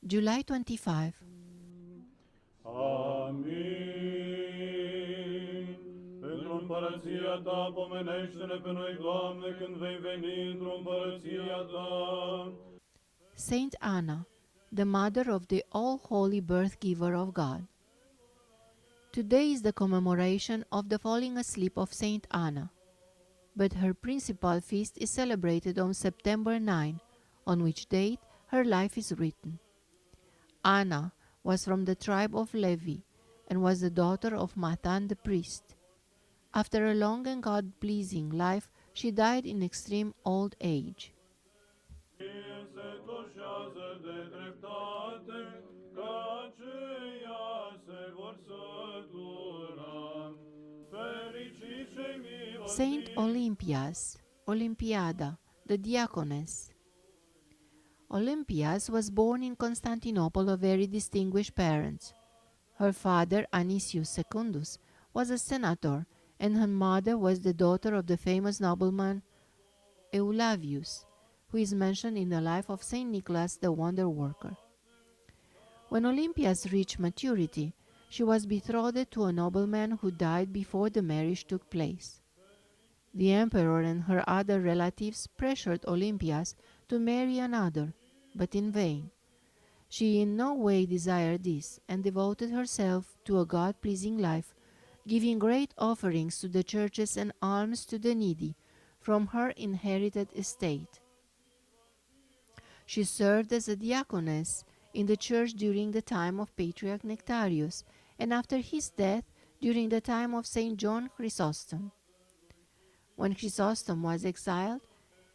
July 25. Amin. Pentru împărăția ta pomenește-ne pe noi, Doamne, când vei veni într-o împărăția ta. Saint Anna, the mother of the all-holy birth-giver of God. Today is the commemoration of the falling asleep of Saint Anna, but her principal feast is celebrated on September 9, on which date her life is written. Anna was from the tribe of Levi and was the daughter of Matan the priest. After a long and God-pleasing life, she died in extreme old age. Se toșează de dreptate, ca aceia se vor sătura. Fericiți cei St.Olympias, Olympiada, the Deaconess. Olympias was born in Constantinople of very distinguished parents. Her father, Anicius Secundus, was a senator, and her mother was the daughter of the famous nobleman Eulavius, who is mentioned in the life of Saint Nicholas the Wonder Worker. When Olympias reached maturity, she was betrothed to a nobleman who died before the marriage took place. The emperor and her other relatives pressured Olympias to marry another, but in vain. She in no way desired this, and devoted herself to a God-pleasing life, giving great offerings to the churches and alms to the needy from her inherited estate. She served as a diaconess in the church during the time of Patriarch Nectarius, and after his death during the time of Saint John Chrysostom. When Chrysostom was exiled,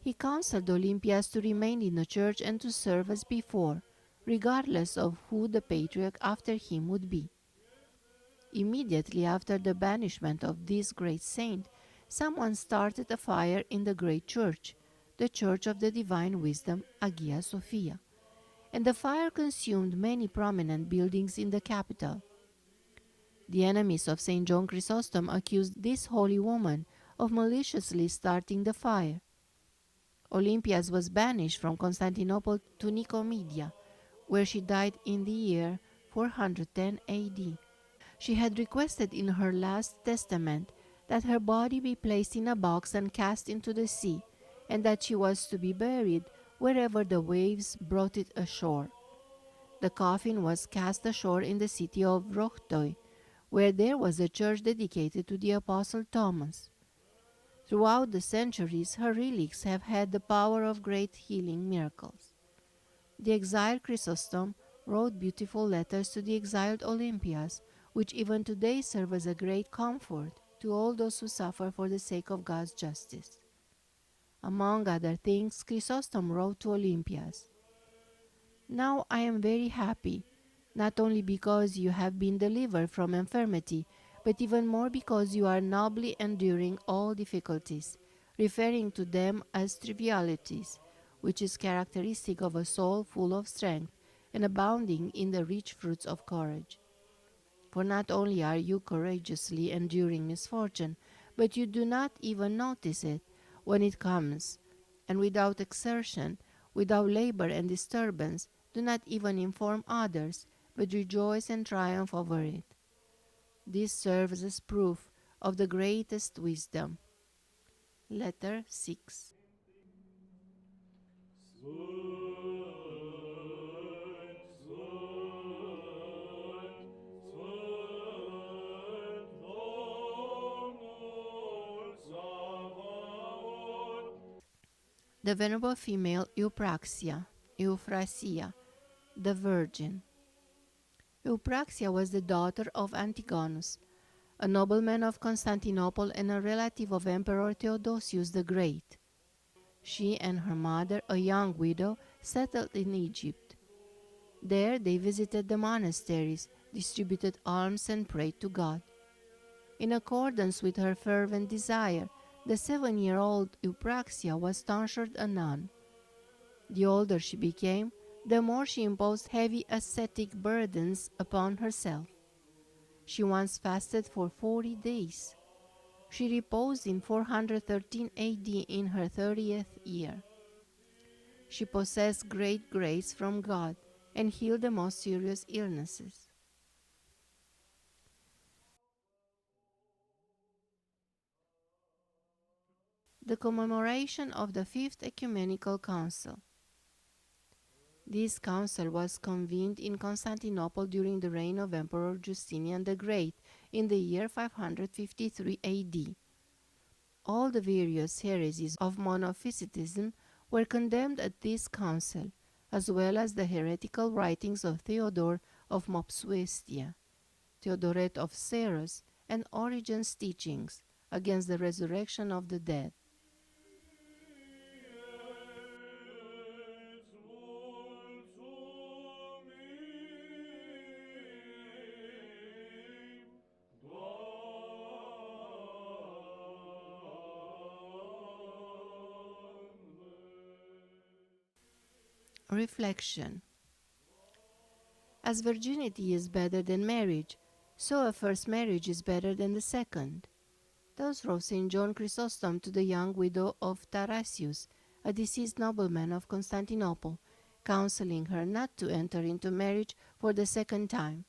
he counseled Olympias to remain in the church and to serve as before, regardless of who the patriarch after him would be. Immediately after the banishment of this great saint, someone started a fire in the great church, the Church of the Divine Wisdom, Hagia Sophia, and the fire consumed many prominent buildings in the capital. The enemies of St. John Chrysostom accused this holy woman of maliciously starting the fire. Olympias was banished from Constantinople to Nicomedia, where she died in the year 410 AD. She had requested in her last testament that her body be placed in a box and cast into the sea, and that she was to be buried wherever the waves brought it ashore. The coffin was cast ashore in the city of Rohtoi, where there was a church dedicated to the Apostle Thomas. Throughout the centuries, her relics have had the power of great healing miracles. The exiled Chrysostom wrote beautiful letters to the exiled Olympias, which even today serve as a great comfort to all those who suffer for the sake of God's justice. Among other things, Chrysostom wrote to Olympias, "Now I am very happy, not only because you have been delivered from infirmity, but even more because you are nobly enduring all difficulties, referring to them as trivialities, which is characteristic of a soul full of strength and abounding in the rich fruits of courage. For not only are you courageously enduring misfortune, but you do not even notice it when it comes, and without exertion, without labor and disturbance, do not even inform others, but rejoice and triumph over it. This serves as proof of the greatest wisdom." Letter 6. The Venerable Female Eupraxia, the Virgin. Eupraxia was the daughter of Antigonus, a nobleman of Constantinople and a relative of Emperor Theodosius the Great. She and her mother, a young widow, settled in Egypt. There they visited the monasteries, distributed alms and prayed to God. In accordance with her fervent desire, the 7-year-old Eupraxia was tonsured a nun. The older she became, the more she imposed heavy ascetic burdens upon herself. She once fasted for 40 days. She reposed in 413 AD in her 30th year. She possessed great grace from God, and heal the most serious illnesses. The commemoration of the Fifth Ecumenical Council. This council was convened in Constantinople during the reign of Emperor Justinian the Great in the year 553 AD. All the various heresies of monophysitism were condemned at this council, as well as the heretical writings of Theodore of Mopsuestia, Theodoret of Serus, and Origen's teachings against the resurrection of the dead. Reflection. As virginity is better than marriage, so a first marriage is better than the second. Thus wrote St. John Chrysostom to the young widow of Tarasius, a deceased nobleman of Constantinople, counseling her not to enter into marriage for the second time.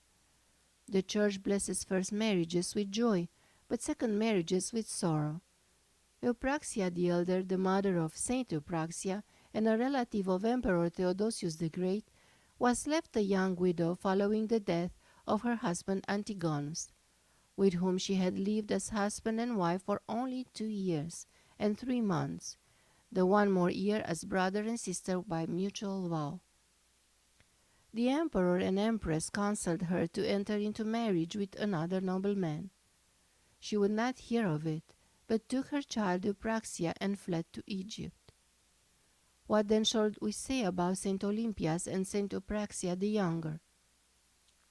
The Church blesses first marriages with joy, but second marriages with sorrow. Eupraxia the elder, the mother of Saint Eupraxia, and a relative of Emperor Theodosius the Great, was left a young widow following the death of her husband Antigonus, with whom she had lived as husband and wife for only 2 years and 3 months, the one more year as brother and sister by mutual vow. The emperor and empress counseled her to enter into marriage with another nobleman. She would not hear of it, but took her child Eupraxia and fled to Egypt. What then shall we say about St.Olympias and St. Eupraxia the younger?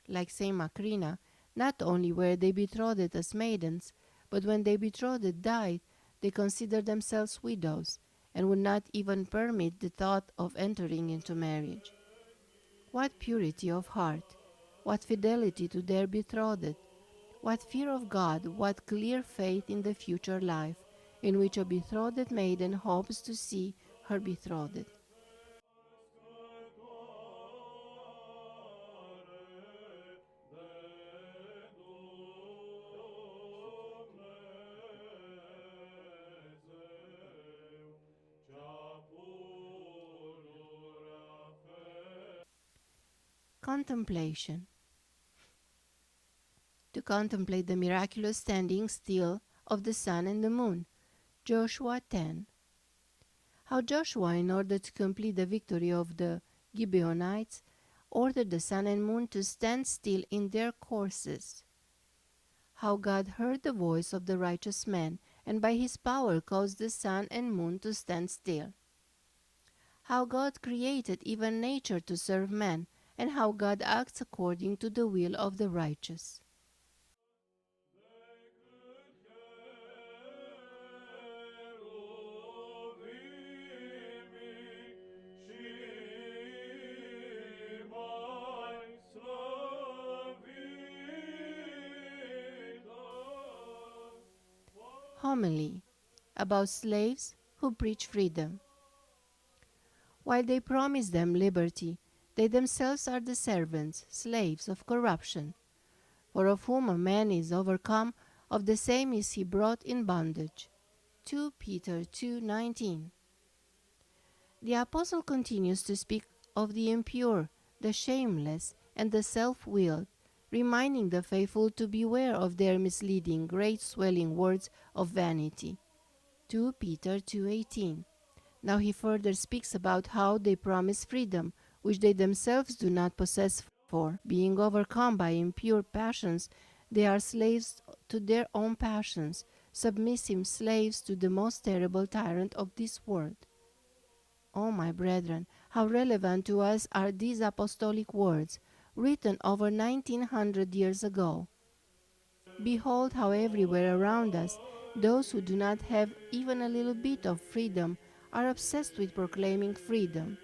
Like St. Macrina, not only were they betrothed as maidens, but when their betrothed died, they considered themselves widows, and would not even permit the thought of entering into marriage. What purity of heart! What fidelity to their betrothed! What fear of God! What clear faith in the future life, in which a betrothed maiden hopes to see her betrothed. Contemplation. To contemplate the miraculous standing still of the sun and the moon. Joshua 10. How Joshua, in order to complete the victory of the Gibeonites, ordered the sun and moon to stand still in their courses. How God heard the voice of the righteous man, and by his power caused the sun and moon to stand still. How God created even nature to serve man, and how God acts according to the will of the righteous. Homily about slaves who preach freedom. While they promise them liberty, they themselves are the servants, slaves of corruption. For of whom a man is overcome, of the same is he brought in bondage. 2 Peter 2:19. The Apostle continues to speak of the impure, the shameless, and the self-willed, reminding the faithful to beware of their misleading, great swelling words of vanity. 2 Peter 2:18. Now he further speaks about how they promise freedom, which they themselves do not possess, for, being overcome by impure passions, they are slaves to their own passions, submissive slaves to the most terrible tyrant of this world. Oh, my brethren, how relevant to us are these apostolic words, written over 1900 years ago. Behold how everywhere around us, those who do not have even a little bit of freedom are obsessed with proclaiming freedom.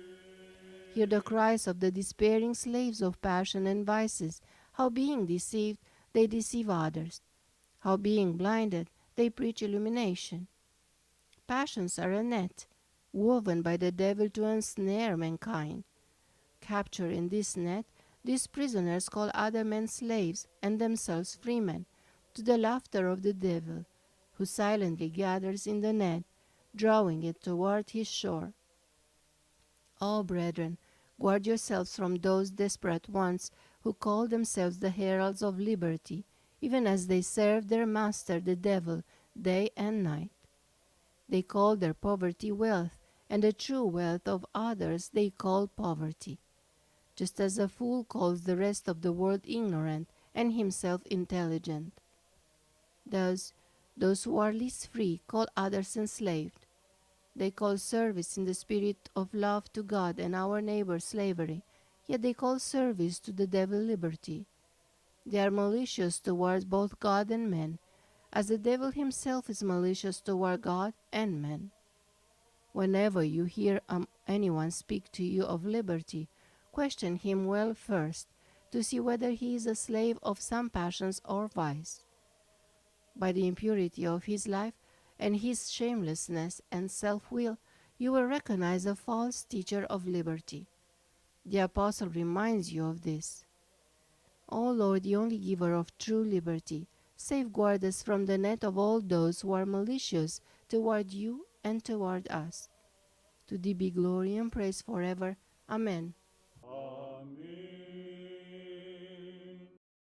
Hear the cries of the despairing slaves of passion and vices, how being deceived, they deceive others, how being blinded, they preach illumination. Passions are a net, woven by the devil to ensnare mankind. Captured in this net, these prisoners call other men slaves and themselves freemen, to the laughter of the devil, who silently gathers in the net, drawing it toward his shore. O brethren, guard yourselves from those desperate ones who call themselves the heralds of liberty, even as they serve their master the devil day and night. They call their poverty wealth, and the true wealth of others they call poverty, just as a fool calls the rest of the world ignorant and himself intelligent. Thus, those who are least free call others enslaved. They call service in the spirit of love to God and our neighbor slavery, yet they call service to the devil liberty. They are malicious towards both God and men, as the devil himself is malicious toward God and men. Whenever you hear anyone speak to you of liberty, question him well first, to see whether he is a slave of some passions or vice. By the impurity of his life and his shamelessness and self-will, you will recognize a false teacher of liberty. The apostle reminds you of this. O Lord, the only giver of true liberty, safeguard us from the net of all those who are malicious toward you and toward us. To thee be glory and praise forever. Amen.